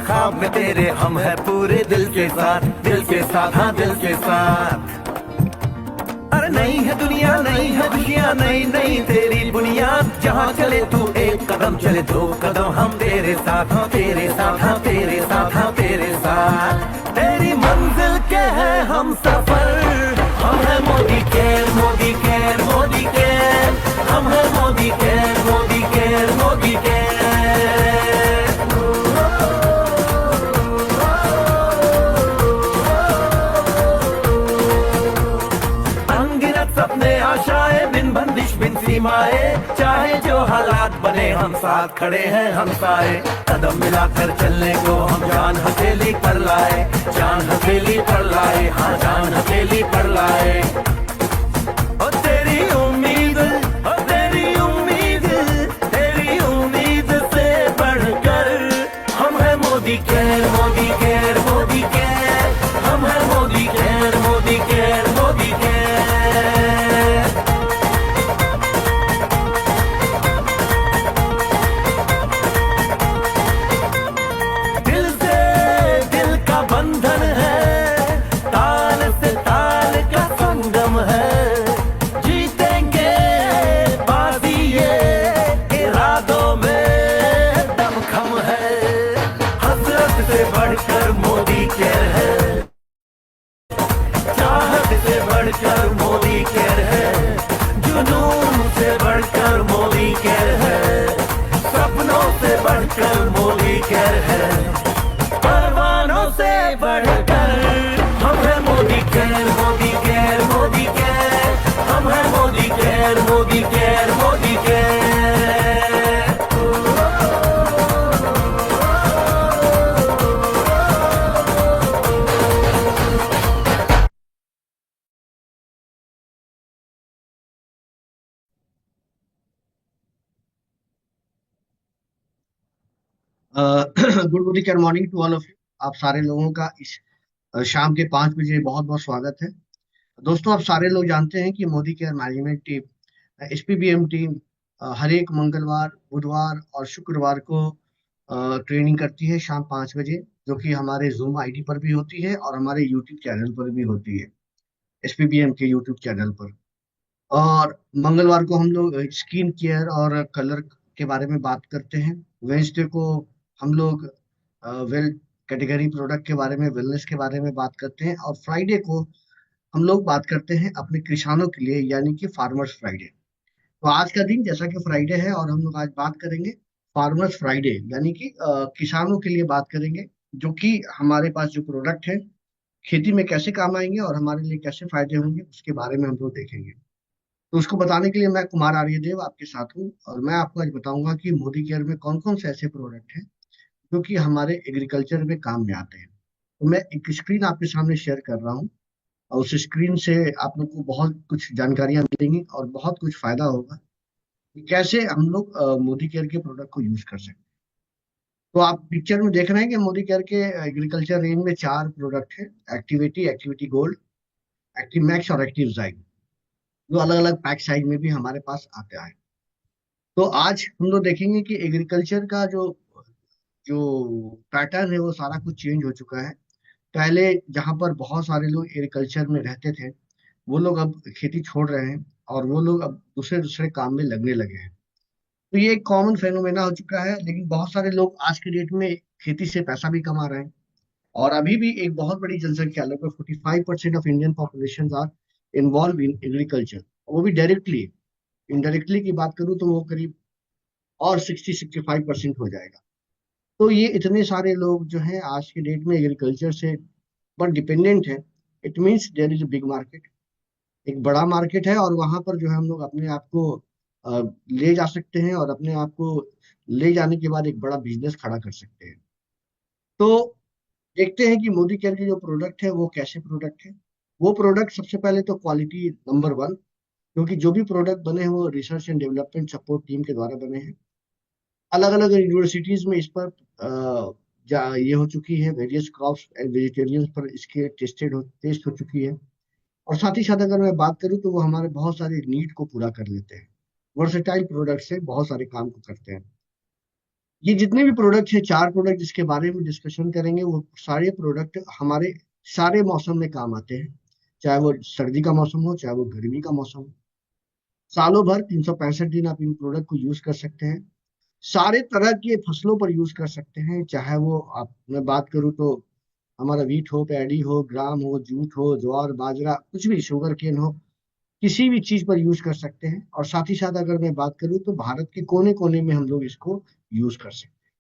ख्वाब में तेरे हम है पूरे दिल के साथ, दिल के साथ, हाँ दिल के साथ। अरे नहीं है दुनिया, नहीं है दुनिया, नहीं नहीं तेरी बुनियाद। जहाँ चले तू एक कदम चले दो कदम, हम तेरे साथ, हाँ तेरे साथ, हाँ तेरे साथ, हाँ तेरे साथ। तेरी मंजिल के है हम सफर, हम है Modi care, Modi care, Modi care. हम है Modi care, Modi care, Modi care. अनगिनत सपने आशाएं, बिन बंदिश बिन सीमाएं, चाहे जो हालात बने हम साथ खड़े हैं हम साए। कदम मिलाकर चलने को हम जान हथेली पर लाए, जान हथेली पर लाए, हाँ जान हथेली पर लाए। ओ तेरी उम्मीद, ओ तेरी उम्मीद, तेरी उम्मीद से बढ़कर हम है Modi care, Modi care, Modi care. हम है Modi care, Modi care, Modi care. दिल से दिल का बंधन है, ताल से ताल का संगम है। जीतेंगे बाजी ये इरादों में दमखम है। हसरत से बढ़कर मोदी केयर है, चाहत से बढ़कर मोदी केयर है, जुनून से बढ़कर मोदी केयर है, सपनों से बढ़कर मोदी केयर है, परवानों से बढ़कर हम है Modi care, Modi care, Modi care. हम है Modi care, Modi care, Modi care. Good morning and morning to all of you. आप सारे लोगों का इस शाम के 5 बजे बहुत बहुत स्वागत है। दोस्तों, आप सारे लोग जानते हैं कि Modi care management team, SPBM team, हर एक मंगलवार, बुधवार और शुक्रवार को ट्रेनिंग करती है शाम 5 बजे, जो कि हमारे जूम आईडी पर भी होती है और हमारे यूट्यूब चैनल पर भी होती है, एसपीबीएम के यूट्यूब चैनल पर। और मंगलवार को हम लोग स्किन केयर और कलर के बारे में बात करते हैं। वेंसडे को हम लोग वेल कैटेगरी प्रोडक्ट के बारे में, वेलनेस के बारे में बात करते हैं। और फ्राइडे को हम लोग बात करते हैं अपने किसानों के लिए, यानी कि फार्मर्स फ्राइडे। तो आज का दिन जैसा कि फ्राइडे है और हम लोग आज बात करेंगे फार्मर्स फ्राइडे, यानी कि किसानों के लिए बात करेंगे, जो कि हमारे पास जो प्रोडक्ट है खेती में कैसे काम आएंगे और हमारे लिए कैसे फायदे होंगे, उसके बारे में हम लोग देखेंगे। तो उसको बताने के लिए मैं कुमार आर्यदेव आपके साथ हूँ और मैं आपको आज बताऊंगा कि मोदी केयर में कौन कौन से ऐसे प्रोडक्ट हैं जो कि हमारे एग्रीकल्चर में काम में आते हैं। तो मैं एक स्क्रीन आपके सामने शेयर कर रहा हूँ और उस स्क्रीन से आप लोग को बहुत कुछ जानकारियां मिलेंगी और बहुत कुछ फायदा होगा कि कैसे हम लोग मोदी केयर के प्रोडक्ट को यूज कर सकते हैं। तो आप पिक्चर में देख रहे हैं कि मोदी केयर के एग्रीकल्चर रेंज में 4 प्रोडक्ट है: activity, activity gold, active max और एक्टिव जाइड, जो अलग अलग पैक साइज में भी हमारे पास आता है। तो आज हम लोग देखेंगे कि एग्रीकल्चर का जो जो पैटर्न है वो सारा कुछ चेंज हो चुका है। पहले जहाँ पर बहुत सारे लोग एग्रीकल्चर में रहते थे, वो लोग अब खेती छोड़ रहे हैं और वो लोग अब दूसरे दूसरे काम में लगने लगे हैं। तो ये एक कॉमन फेनोमेना हो चुका है, लेकिन बहुत सारे लोग आज के डेट में खेती से पैसा भी कमा रहे हैं। और अभी भी एक बहुत बड़ी जनसंख्या, लगभग 45% of Indian population are involve in agriculture, वो भी डायरेक्टली। इनडायरेक्टली की बात करूँ तो वो करीब और 60-65% हो जाएगा। तो ये इतने सारे लोग जो हैं आज के डेट में एग्रीकल्चर से पर डिपेंडेंट है। It means there is a big market, एक बड़ा मार्केट है और वहां पर जो है हम लोग अपने आप को ले जा सकते हैं और अपने आप को ले जाने के बाद एक बड़ा बिजनेस खड़ा कर सकते हैं। तो देखते हैं कि मोदी केयर के जो प्रोडक्ट है वो कैसे प्रोडक्ट है। वो प्रोडक्ट सबसे पहले तो क्वालिटी नंबर 1, क्योंकि जो भी प्रोडक्ट बने हैं वो research and development support team के द्वारा बने हैं। अलग अलग यूनिवर्सिटीज में इस पर ये हो चुकी है, वेरियस क्रॉप्स एंड वेजिटेरियंस पर इसके टेस्ट हो चुकी है। और साथ ही साथ अगर मैं बात करूं तो वो हमारे बहुत सारे नीड को पूरा कर लेते हैं, वर्सेटाइल प्रोडक्ट से बहुत सारे काम को करते हैं। ये जितने भी प्रोडक्ट है, 4 प्रोडक्ट जिसके बारे में डिस्कशन करेंगे, वो सारे प्रोडक्ट हमारे सारे मौसम में काम आते हैं। चाहे वो सर्दी का मौसम हो, चाहे वो गर्मी का मौसम हो, सालों भर 365 दिन आप इन प्रोडक्ट को यूज कर सकते हैं। सारे तरह के फसलों पर यूज कर सकते हैं, चाहे वो आप, मैं बात करूँ तो हमारा वीट हो, पैडी हो, ग्राम हो, जूट हो, ज्वार बाजरा, कुछ भी, शुगर केन हो, किसी भी चीज पर यूज कर सकते हैं। और साथ ही साथ अगर मैं बात करूँ तो भारत के कोने कोने में हम लोग इसको यूज कर सकते हैं।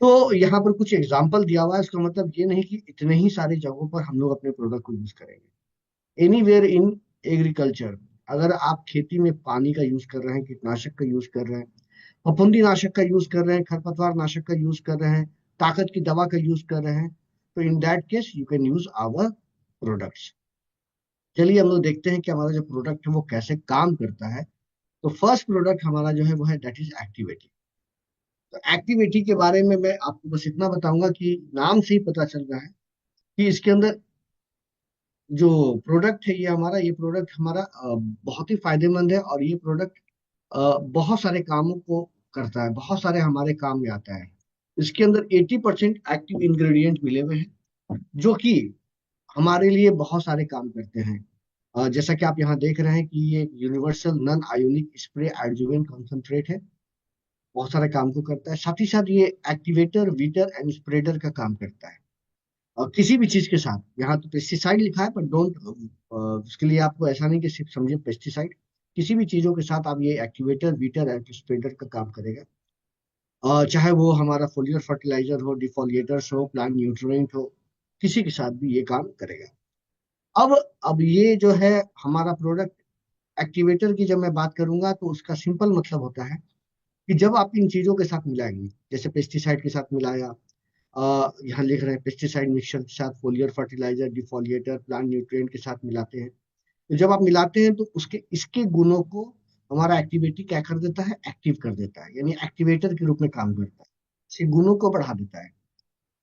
तो यहाँ पर कुछ एग्जाम्पल दिया हुआ है, इसका मतलब ये नहीं कि इतने ही सारे जगहों पर हम लोग अपने प्रोडक्ट को यूज करेंगे। एनीवेयर इन एग्रीकल्चर, अगर आप खेती में पानी का यूज कर रहे हैं, कीटनाशक का यूज कर रहे हैं, फफूंदी नाशक का यूज कर रहे हैं, खरपतवार नाशक का यूज कर रहे हैं, ताकत की दवा का यूज कर रहे हैं, तो in that case you can use our products. चलिए हम लोग देखते हैं कि हमारा जो प्रोडक्ट है वो कैसे काम करता है। तो फर्स्ट प्रोडक्ट हमारा जो है वो है दैट इज एक्टिवेटी। तो एक्टिविटी के बारे में मैं आपको बस इतना बताऊंगा कि नाम से ही पता चल रहा है कि इसके अंदर जो प्रोडक्ट है, ये प्रोडक्ट हमारा बहुत ही फायदेमंद है, और ये प्रोडक्ट बहुत सारे कामों को करता है, बहुत सारे हमारे काम में आता है। इसके अंदर 80% एक्टिव इंग्रेडिएंट मिले हुए हैं, जो कि हमारे लिए बहुत सारे काम करते हैं। जैसा कि आप यहाँ देख रहे हैं कि ये universal non ionic spray adjuvant concentrate है, बहुत सारे काम को करता है। साथ ही साथ ये एक्टिवेटर, वीटर एंड स्प्रेडर का काम करता है। और किसी भी चीज के साथ, यहाँ तो पेस्टिसाइड लिखा है पर डोंट, उसके लिए आपको ऐसा नहीं कि सिर्फ समझे पेस्टिसाइड, किसी भी चीजों के साथ आप ये एक्टिवेटर, वीटर एंड स्प्रेडर का काम करेगा। चाहे वो हमारा फोलियर फर्टिलाइजर हो, डिफोलिएटर्स हो, प्लांट न्यूट्रिएंट हो, किसी के साथ भी ये काम करेगा। अब अब ये जो है हमारा प्रोडक्ट, एक्टिवेटर की जब मैं बात करूंगा तो उसका सिंपल मतलब होता है कि जब आप इन चीजों के साथ मिलाएंगे, जैसे पेस्टिसाइड के साथ मिलाया, यहाँ लिख रहे हैं पेस्टिसाइड मिक्सचर के साथ फोलियर फर्टिलाइजर, डिफोलिएटर, प्लांट न्यूट्रिएंट के साथ मिलाते हैं, तो जब आप मिलाते हैं तो उसके इसके गुणों को हमारा एक्टिविटी क्या कर देता है, एक्टिव कर देता है, यानी एक्टिवेटर के रूप में काम करता है, इसके गुणों को बढ़ा देता है।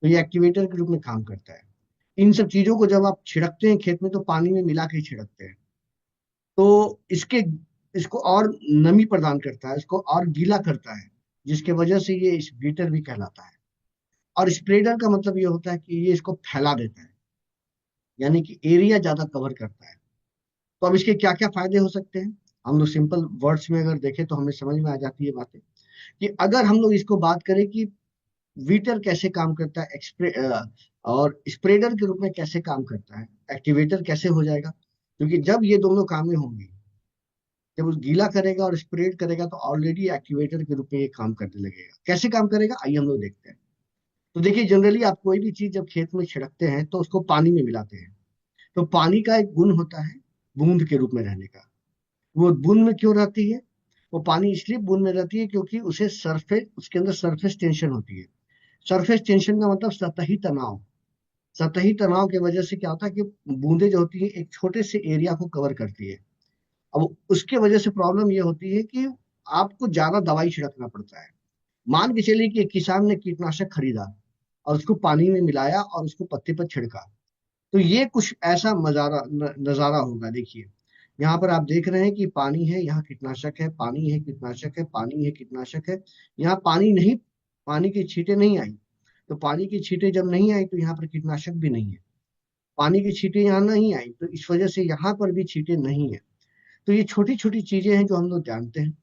तो ये एक्टिवेटर के रूप में काम करता है। इन सब चीजों को जब आप छिड़कते हैं खेत में, तो पानी में मिला के ही छिड़कते हैं, तो इसको और नमी प्रदान करता है, इसको और गीला करता है, जिसके वजह से ये स्प्लिटर भी कहलाता है। और स्प्रेडर का मतलब ये होता है कि ये इसको फैला देता है, यानी कि एरिया ज्यादा कवर करता है। तो अब इसके क्या क्या फायदे हो सकते हैं, हम लोग सिंपल वर्ड्स में अगर देखें तो हमें समझ में आ जाती है बातें, कि अगर हम लोग इसको बात करें कि वीटर कैसे काम करता है, और स्प्रेडर के रूप में कैसे काम करता है, एक्टिवेटर कैसे हो जाएगा, क्योंकि जब ये दोनों काम में होंगे, जब वो गीला करेगा और स्प्रेड करेगा, तो ऑलरेडी एक्टिवेटर के रूप में ये काम करने लगेगा। कैसे काम करेगा, आइए हम लोग देखते हैं। तो देखिए, जनरली आप कोई भी चीज जब खेत में छिड़कते हैं तो उसको पानी में मिलाते हैं। तो पानी का एक गुण होता है बूंद के रूप में रहने का। वो बूंद में क्यों रहती है, वो पानी इसलिए बूंद में रहती है क्योंकि उसके अंदर सरफेस टेंशन होती है। सरफेस टेंशन का मतलब सतही तनाव। सतही तनाव की वजह से क्या होता है कि बूंदें जो होती है एक छोटे से एरिया को कवर करती है। अब उसके वजह से प्रॉब्लम ये होती है कि आपको ज्यादा दवाई छिड़कना पड़ता है। मान के चलिए कि एक किसान ने कीटनाशक खरीदा और उसको पानी में मिलाया और उसको पत्ते पर छिड़का, तो ये कुछ ऐसा नजारा होगा। देखिए, यहाँ पर आप देख रहे हैं कि पानी है, यहाँ कीटनाशक है, पानी है, कीटनाशक है, पानी है, कीटनाशक है। यहाँ पानी नहीं, पानी की छींटे नहीं आई। तो पानी की छींटे जब नहीं आई तो यहाँ पर कीटनाशक भी नहीं है। पानी की छींटे यहाँ नहीं आई तो इस वजह से यहाँ पर भी छींटे नहीं है। तो ये छोटी छोटी चीजें हैं जो हम लोग जानते हैं।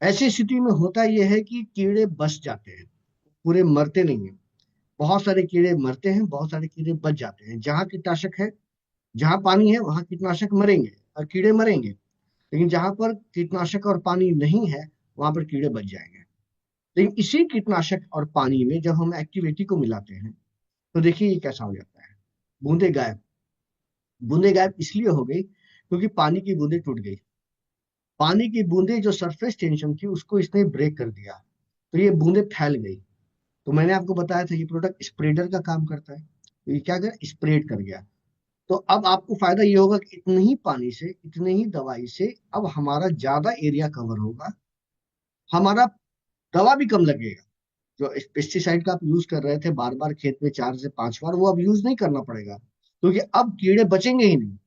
ऐसी स्थिति में होता यह है कि कीड़े बच जाते हैं, पूरे मरते नहीं है। बहुत सारे कीड़े मरते हैं, बहुत सारे कीड़े बच जाते हैं। जहाँ कीटनाशक है, जहाँ पानी है, वहाँ कीटनाशक मरेंगे और कीड़े मरेंगे। लेकिन जहाँ पर कीटनाशक और पानी नहीं है, वहां पर कीड़े बच जाएंगे। लेकिन इसी कीटनाशक और पानी में जब हम एक्टिविटी को मिलाते हैं, तो देखिए ये कैसा हो जाता है। बूंदे गायब। बूंदे गायब इसलिए हो गई क्योंकि पानी की बूंदे टूट गई। पानी की बूंदे जो सरफेस टेंशन थी उसको इसने ब्रेक कर दिया, तो ये बूंदे फैल गई। तो मैंने आपको बताया था ये प्रोडक्ट स्प्रेडर का काम करता है, तो ये क्या कर स्प्रेड कर गया। तो अब आपको फायदा ये होगा कि इतने ही पानी से, इतने ही दवाई से अब हमारा ज्यादा एरिया कवर होगा, हमारा दवा भी कम लगेगा। जो पेस्टिसाइड का आप यूज कर रहे थे बार बार खेत में 4 से 5 बार, वो अब यूज नहीं करना पड़ेगा, क्योंकि अब कीड़े बचेंगे ही नहीं।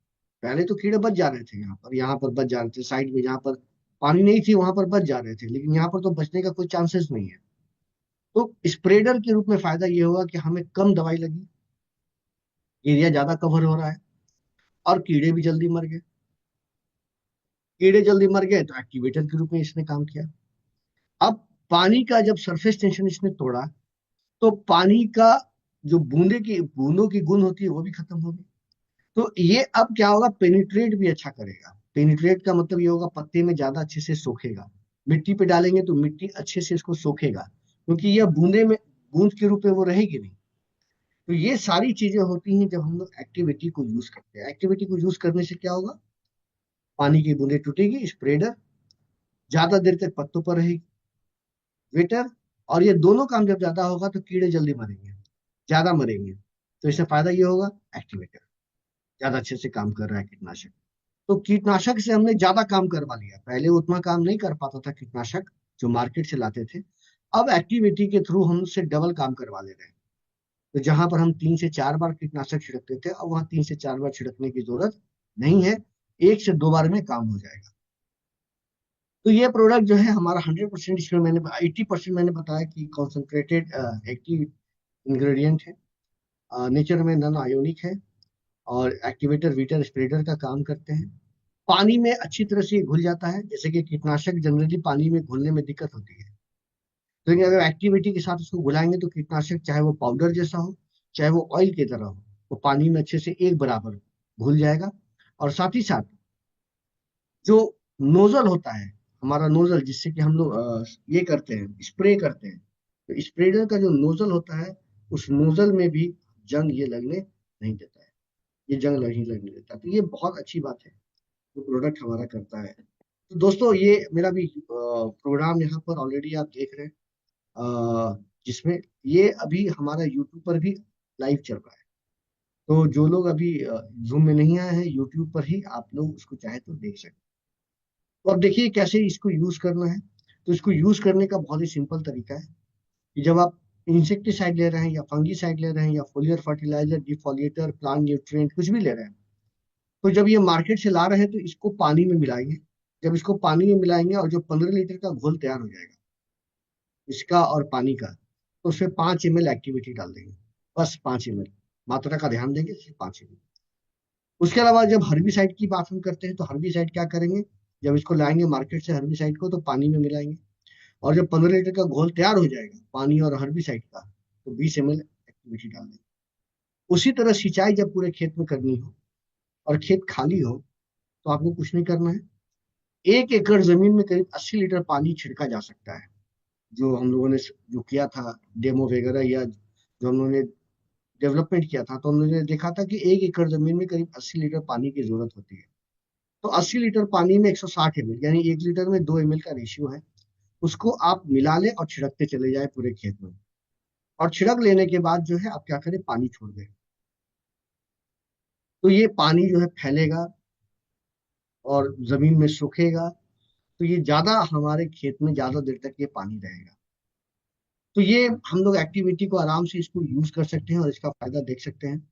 पहले तो कीड़े बच जा रहे थे, यहाँ पर बच जा रहे थे, साइड में जहाँ पर पानी नहीं थी वहां पर बच जा रहे थे, लेकिन यहाँ पर तो बचने का कोई चांसेस नहीं है। तो स्प्रेडर के रूप में फायदा ये होगा कि हमें कम दवाई लगी, एरिया ज्यादा कवर हो रहा है और कीड़े भी जल्दी मर गए। कीड़े जल्दी मर गए तो एक्टिवेटर के रूप में इसने काम किया। अब पानी का जब सरफेस टेंशन इसने तोड़ा तो पानी का जो बूंदों की गुण होती है वो भी खत्म हो गई। तो ये अब क्या होगा, पेनिट्रेट भी अच्छा करेगा। पेनिट्रेट का मतलब ये होगा पत्ते में ज्यादा अच्छे से सोखेगा। मिट्टी पे डालेंगे तो मिट्टी अच्छे से इसको सोखेगा, क्योंकि यह बूंद के रूप में वो रहेगी नहीं। तो ये सारी चीजें होती हैं जब हम लोग एक्टिविटी को यूज करते हैं। एक्टिविटी को यूज करने से क्या होगा, पानी की बूंदें टूटेगी, स्प्रेडर ज्यादा देर तक पत्तों पर रहेगी, वेटर, और ये दोनों काम जब ज्यादा होगा तो कीड़े जल्दी मरेंगे, ज्यादा मरेंगे। तो इससे फायदा ये होगा, एक्टिवेटर ज्यादा अच्छे से काम कर रहा है कीटनाशक। तो कीटनाशक से हमने ज्यादा काम करवा लिया। पहले उतना काम नहीं कर पाता था कीटनाशक जो मार्केट से लाते थे, अब एक्टिविटी के थ्रू हम उससे डबल काम करवा ले रहे हैं। तो जहां पर हम 3 से 4 बार कीटनाशक छिड़कते थे, अब वहां 3 से 4 बार छिड़कने की जरूरत नहीं है, 1 से 2 बार में काम हो जाएगा। तो ये प्रोडक्ट जो है हमारा 100%, इसमें मैंने 80% मैंने बताया कि कॉन्सेंट्रेटेड एक्टिव इंग्रेडिएंट है, नेचर में नॉन आयोनिक है, और एक्टिवेटर वीटर स्प्रेडर का काम करते हैं। पानी में अच्छी तरह से घुल जाता है, जैसे कि कीटनाशक जनरली पानी में घुलने में दिक्कत होती है। लेकिन अगर एक्टिविटी के साथ उसको घुलाएंगे तो कीटनाशक चाहे वो पाउडर जैसा हो, चाहे वो ऑयल की तरह हो, वो पानी में अच्छे से एक बराबर घुल जाएगा। और साथ ही साथ जो नोजल होता है, हमारा नोजल जिससे कि हम लोग ये करते हैं, स्प्रे करते हैं, तो स्प्रेडर का जो नोजल होता है, उस नोजल में भी जंग ये लगने नहीं देता है, ये जंग नहीं लगने देता। तो ये बहुत अच्छी बात है जो प्रोडक्ट हमारा करता है। तो दोस्तों ये मेरा भी प्रोग्राम यहाँ पर ऑलरेडी आप देख रहे हैं, जिसमें ये अभी हमारा यूट्यूब पर भी लाइव चल रहा है। तो जो लोग अभी जूम में नहीं आए हैं, यूट्यूब पर ही आप लोग उसको चाहे तो देख सकते हैं। तो अब देखिए कैसे इसको यूज करना है। तो इसको यूज करने का बहुत ही सिंपल तरीका है कि जब आप इंसेक्टिसाइड ले रहे हैं या फंगीसाइड ले रहे हैं या फोलियर फर्टिलाइजर, डिफोलिएटर, प्लांट न्यूट्रिएंट कुछ भी ले रहे हैं, तो जब ये मार्केट से ला रहे हैं तो इसको पानी में मिलाएंगे। जब इसको पानी में मिलाएंगे और जो 15 लीटर का घोल तैयार हो जाएगा इसका और पानी का, तो उसमें 5 ml एक्टिविटी डाल देंगे, बस 5 ml, मात्रा का ध्यान देंगे, सिर्फ 5 ml। उसके अलावा जब हर्बिसाइड की बात हम करते हैं तो हर्बिसाइड क्या करेंगे, जब इसको लाएंगे मार्केट से हर्बिसाइड को तो पानी में मिलाएंगे, और जब 15 लीटर का घोल तैयार हो जाएगा पानी और हर्बिसाइड का, तो 20 ml एक्टिविटी डाल देंगे। उसी तरह सिंचाई जब पूरे खेत में करनी हो और खेत खाली हो तो आपको कुछ नहीं करना है, 1 एकड़ जमीन में करीब 80 लीटर पानी छिड़का जा सकता है। जो हम लोगों ने जो किया था डेमो वगैरह, या जो हम लोगों ने डेवलपमेंट किया था, तो हमने देखा था कि 1 एकड़ जमीन में करीब 80 लीटर पानी की जरूरत होती है। तो 80 लीटर पानी में 160 ml, यानी 1 लीटर में 2 ml का रेशियो है, उसको आप मिला लें और छिड़कते चले जाए पूरे खेत में। और छिड़क लेने के बाद जो है आप क्या करें, पानी छोड़ दें, तो ये पानी जो है फैलेगा और जमीन में सूखेगा, तो ये ज्यादा हमारे खेत में ज्यादा देर तक ये पानी रहेगा। तो ये हम लोग एक्टिविटी को आराम से इसको यूज कर सकते हैं और इसका फायदा देख सकते हैं।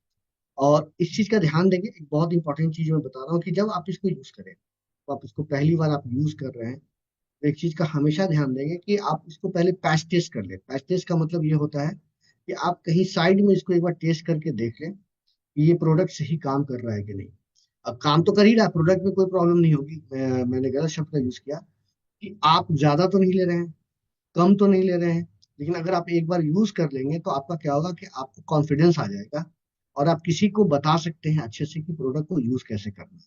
और इस चीज का ध्यान देंगे, एक बहुत इंपॉर्टेंट चीज मैं बता रहा हूँ कि जब आप इसको यूज करें, तो आप इसको पहली बार आप यूज कर रहे हैं, तो एक चीज का हमेशा ध्यान देंगे कि आप इसको पहले पैच टेस्ट कर लें। पैच टेस्ट का मतलब ये होता है कि आप कहीं साइड में इसको एक बार टेस्ट करके देख लें कि ये प्रोडक्ट सही काम कर रहा है कि नहीं। अब काम तो कर ही रहा है, प्रोडक्ट में कोई प्रॉब्लम नहीं होगी, मैंने गलत शब्द का यूज किया, कि आप ज्यादा तो नहीं ले रहे हैं, कम तो नहीं ले रहे हैं, लेकिन अगर आप एक बार यूज कर लेंगे तो आपका क्या होगा कि आपको कॉन्फिडेंस आ जाएगा और आप किसी को बता सकते हैं अच्छे से कि प्रोडक्ट को यूज कैसे करना है।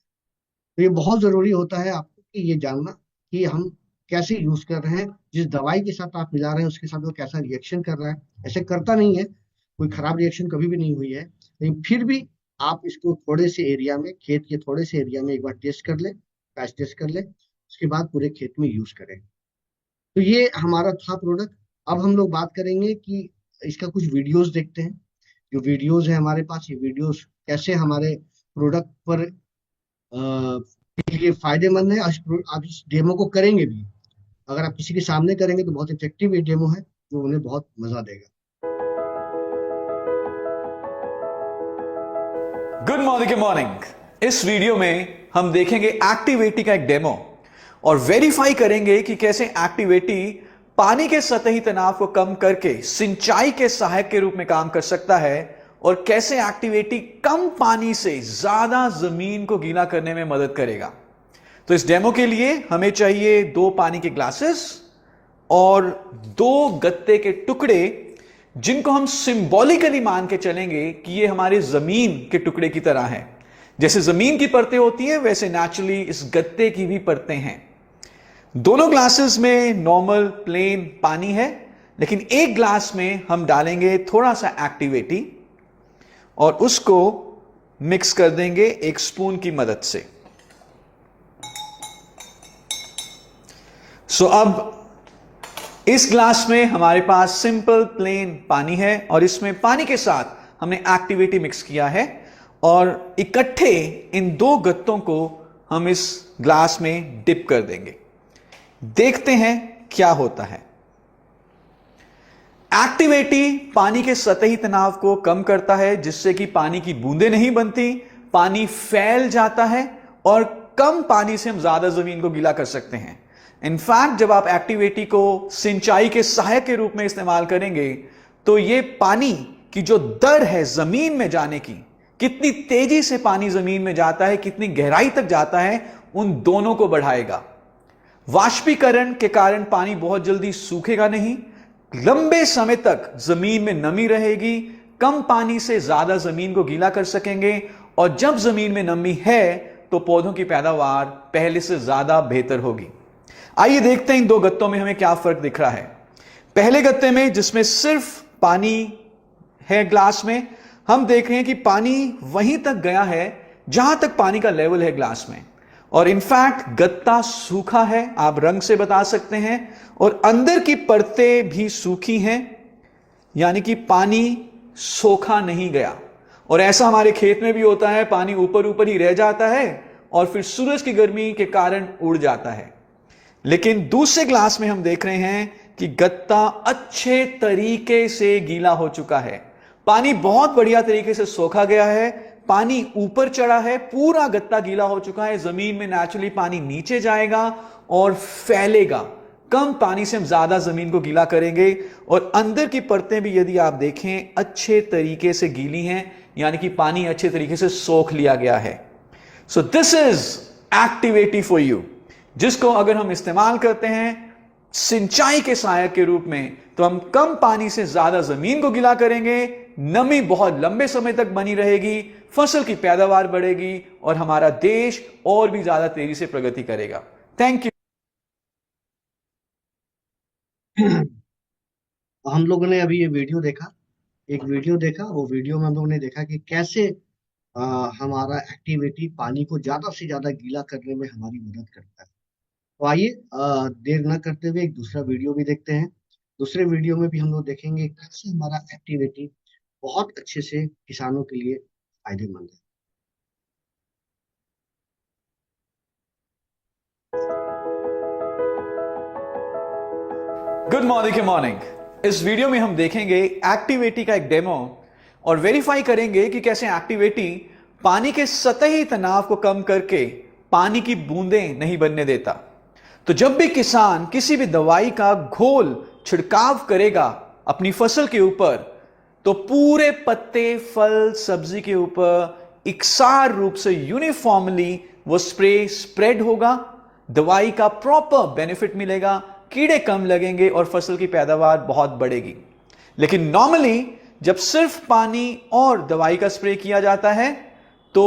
तो ये बहुत जरूरी होता है आपको कि ये जानना कि हम कैसे यूज कर रहे हैं, जिस दवाई के साथ आप मिला रहे हैं उसके साथ वो कैसा रिएक्शन कर रहा है। ऐसे करता नहीं है, कोई खराब रिएक्शन कभी भी नहीं हुई है, लेकिन फिर भी आप इसको थोड़े से एरिया में, खेत के थोड़े से एरिया में एक बार टेस्ट कर ले, पैच टेस्ट कर ले, उसके बाद पूरे खेत में यूज करें। तो ये हमारा था प्रोडक्ट। अब हम लोग बात करेंगे कि इसका कुछ वीडियोस देखते हैं। जो वीडियोस है हमारे पास, ये वीडियोस कैसे हमारे प्रोडक्ट पर के लिए फायदेमंद है, और आप इस डेमो को करेंगे भी। अगर आप किसी के सामने करेंगे तो बहुत इफेक्टिव ये डेमो है, जो उन्हें बहुत मजा देगा। Good morning morning. इस वीडियो में हम देखेंगे एक्टिवेटी का एक डेमो और वेरीफाई करेंगे कि कैसे एक्टिवेटी पानी के सतही तनाव को कम करके सिंचाई के सहायक के रूप में काम कर सकता है और कैसे एक्टिविटी कम पानी से ज्यादा जमीन को गीला करने में मदद करेगा। तो इस डेमो के लिए हमें चाहिए 2 पानी के ग्लासेस और 2 गत्ते के टुकड़े, जिनको हम सिंबॉलिकली मान के चलेंगे कि ये हमारे जमीन के टुकड़े की तरह है। जैसे जमीन की परतें होती हैं वैसे नेचुरली इस गत्ते की भी परतें हैं। दोनों ग्लासेस में नॉर्मल प्लेन पानी है, लेकिन एक ग्लास में हम डालेंगे थोड़ा सा एक्टिविटी और उसको मिक्स कर देंगे एक स्पून की मदद से। अब इस ग्लास में हमारे पास सिंपल प्लेन पानी है और इसमें पानी के साथ हमने एक्टिविटी मिक्स किया है और इकट्ठे इन 2 गत्तों को हम इस ग्लास में डिप कर देंगे। देखते हैं क्या होता है। एक्टिविटी पानी के सतही तनाव को कम करता है, जिससे कि पानी की बूंदें नहीं बनती, पानी फैल जाता है और कम पानी से हम ज्यादा जमीन को गीला कर सकते हैं। इनफैक्ट जब आप एक्टिविटी को सिंचाई के सहायक के रूप में इस्तेमाल करेंगे तो यह पानी की जो दर है जमीन में जाने की, कितनी तेजी से पानी जमीन में जाता है, कितनी गहराई तक जाता है, उन दोनों को बढ़ाएगा। वाष्पीकरण के कारण पानी बहुत जल्दी सूखेगा नहीं, लंबे समय तक जमीन में नमी रहेगी, कम पानी से ज्यादा जमीन को गीला कर सकेंगे और जब जमीन में नमी है तो पौधों की पैदावार पहले से ज्यादा बेहतर होगी। आइए देखते हैं इन 2 गत्तों में हमें क्या फर्क दिख रहा है। पहले गत्ते में जिसमें सिर्फ पानी है ग्लास में, हम देख रहे हैं कि पानी वहीं तक गया है जहां तक पानी का लेवल है ग्लास में, और इनफैक्ट गत्ता सूखा है, आप रंग से बता सकते हैं, और अंदर की परतें भी सूखी हैं, यानी कि पानी सोखा नहीं गया। और ऐसा हमारे खेत में भी होता है, पानी ऊपर ऊपर ही रह जाता है और फिर सूरज की गर्मी के कारण उड़ जाता है। लेकिन दूसरे ग्लास में हम देख रहे हैं कि गत्ता अच्छे तरीके से गीला हो चुका है, पानी बहुत बढ़िया तरीके से सोखा गया है, पानी ऊपर चढ़ा है, पूरा गत्ता गीला हो चुका है। जमीन में नेचुरली पानी नीचे जाएगा और फैलेगा। कम पानी से हम ज्यादा जमीन को गीला करेंगे और अंदर की परतें भी यदि आप देखें अच्छे तरीके से गीली हैं, यानी कि पानी अच्छे तरीके से सोख लिया गया है। So this is activity for you, जिसको अगर हम इस्तेमाल करते हैं सिंचाई के सहायक के रूप में तो हम कम पानी से ज्यादा जमीन को गीला करेंगे, नमी बहुत लंबे समय तक बनी रहेगी, फसल की पैदावार बढ़ेगी और हमारा देश और भी ज्यादा तेजी से प्रगति करेगा। Thank you. हम लोगों ने अभी ये वीडियो देखा, वो वीडियो में हम लोगों ने देखा कि कैसे हमारा एक्टिविटी पानी को ज्यादा से ज्यादा गीला करने में हमारी मदद करता है। तो आइए देर न करते हुए एक दूसरा वीडियो भी देखते हैं। दूसरे वीडियो में भी हम लोग देखेंगे कैसे हमारा एक्टिविटी बहुत अच्छे से किसानों के लिए फायदेमंद है। गुड मॉर्निंग के मॉर्निंग। इस वीडियो में हम देखेंगे एक्टिविटी का एक डेमो और वेरीफाई करेंगे कि कैसे एक्टिविटी पानी के सतही तनाव को कम करके पानी की बूंदें नहीं बनने देता। तो जब भी किसान किसी भी दवाई का घोल छिड़काव करेगा अपनी फसल के ऊपर, तो पूरे पत्ते, फल, सब्जी के ऊपर इकसार रूप से यूनिफॉर्मली वो स्प्रे स्प्रेड होगा, दवाई का प्रॉपर बेनिफिट मिलेगा, कीड़े कम लगेंगे और फसल की पैदावार बहुत बढ़ेगी। लेकिन नॉर्मली जब सिर्फ पानी और दवाई का स्प्रे किया जाता है तो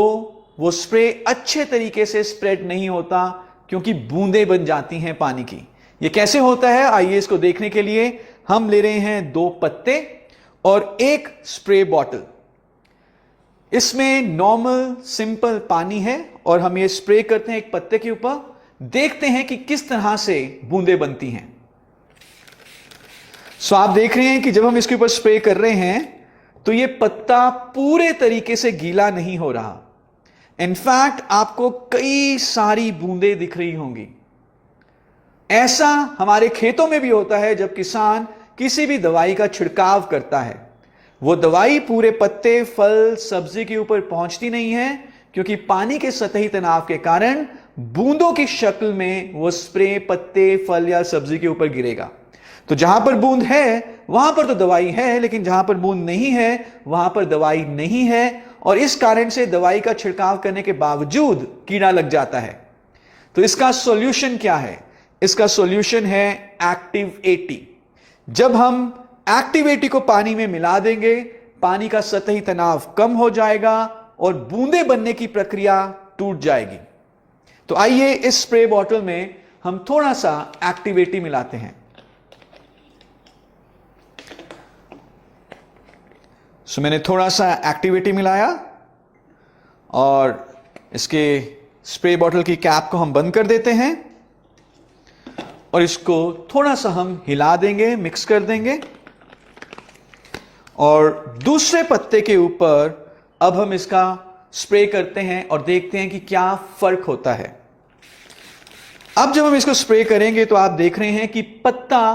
वो स्प्रे अच्छे तरीके से स्प्रेड नहीं होता, क्योंकि बूंदें बन जाती हैं पानी की। ये कैसे होता है, आइए इसको देखने के लिए हम ले रहे हैं 2 पत्ते और एक स्प्रे बॉटल। इसमें नॉर्मल सिंपल पानी है और हम ये स्प्रे करते हैं एक पत्ते के ऊपर, देखते हैं कि किस तरह से बूंदें बनती हैं। सो आप देख रहे हैं कि जब हम इसके ऊपर स्प्रे कर रहे हैं तो ये पत्ता पूरे तरीके से गीला नहीं हो रहा। इनफैक्ट आपको कई सारी बूंदें दिख रही होंगी। ऐसा हमारे खेतों में भी होता है जब किसान किसी भी दवाई का छिड़काव करता है, वो दवाई पूरे पत्ते, फल, सब्जी के ऊपर पहुंचती नहीं है, क्योंकि पानी के सतही तनाव के कारण बूंदों की शक्ल में वो स्प्रे पत्ते, फल या सब्जी के ऊपर गिरेगा। तो जहां पर बूंद है वहां पर तो दवाई है, लेकिन जहां पर बूंद नहीं है वहां पर दवाई नहीं है, और इस कारण से दवाई का छिड़काव करने के बावजूद कीड़ा लग जाता है। तो इसका सॉल्यूशन क्या है? इसका सॉल्यूशन है एक्टिव 80। जब हम एक्टिव 80 को पानी में मिला देंगे, पानी का सतही तनाव कम हो जाएगा और बूंदे बनने की प्रक्रिया टूट जाएगी। तो आइए इस स्प्रे बॉटल में हम थोड़ा सा एक्टिव 80 मिलाते हैं। सो मैंने थोड़ा सा एक्टिव 80 मिलाया और इसके स्प्रे बॉटल की कैप को हम बंद कर देते हैं और इसको थोड़ा सा हम हिला देंगे, मिक्स कर देंगे, और दूसरे पत्ते के ऊपर अब हम इसका स्प्रे करते हैं और देखते हैं कि क्या फर्क होता है। अब जब हम इसको स्प्रे करेंगे तो आप देख रहे हैं कि पत्ता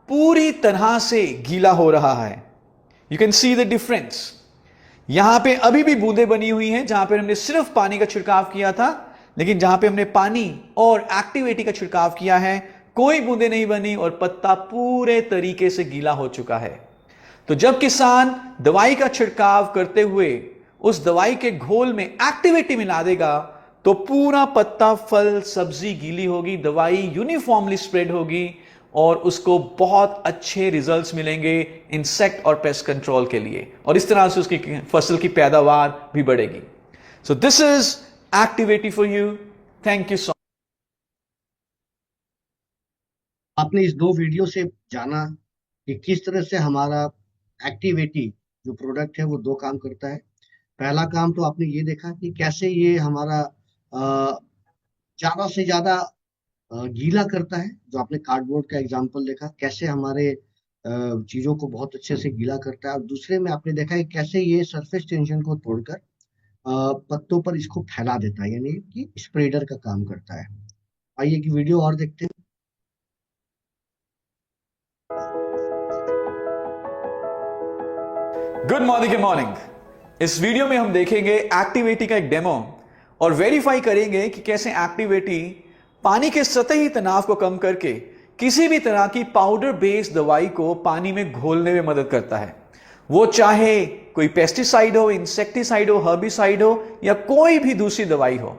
पूरी तरह से गीला हो रहा है। You can see the difference. यहां पे अभी भी बूंदें बनी हुई हैं जहां पर हमने सिर्फ पानी का छिड़काव किया था, लेकिन जहां पे हमने पानी और एक्टिव 80 का छिड़काव किया है कोई बूंदें नहीं बनी और पत्ता पूरे तरीके से गीला हो चुका है। तो जब किसान दवाई का छिड़काव करते हुए उस दवाई के घोल में एक्टिव 80 मिला देगा तो पूरा पत्ता, फल, सब्जी गीली होगी, दवाई यूनिफॉर्मली स्प्रेड होगी और उसको बहुत अच्छे रिजल्ट्स मिलेंगे इंसेक्ट और पेस्ट कंट्रोल के लिए, और इस तरह से उसकी फसल की पैदावार भी बढ़ेगी। So this is active 80 for you. Thank you so. आपने इस दो वीडियो से जाना कि किस तरह से हमारा एक्टिव 80 जो प्रोडक्ट है वो दो काम करता है। पहला काम तो आपने ये देखा कि कैसे ये हमारा ज्यादा से ज्यादा गीला करता है, जो आपने कार्डबोर्ड का एग्जांपल देखा, कैसे हमारे चीजों को बहुत अच्छे से गीला करता है। और दूसरे में आपने देखा है कैसे ये सरफेस टेंशन को तोड़कर पत्तों पर इसको फैला देता है, यानी कि स्प्रेडर का काम करता है। आइए कि वीडियो और देखते हैं। गुड मॉर्निंग के मॉर्निंग। इस वीडियो में हम देखेंगे एक्टिव 80 का एक डेमो और वेरीफाई करेंगे कि कैसे एक्टिव 80 पानी के सतही तनाव को कम करके किसी भी तरह की पाउडर बेस्ड दवाई को पानी में घोलने में मदद करता है। वो चाहे कोई पेस्टिसाइड हो, इंसेक्टिसाइड हो, हर्बिसाइड हो या कोई भी दूसरी दवाई हो।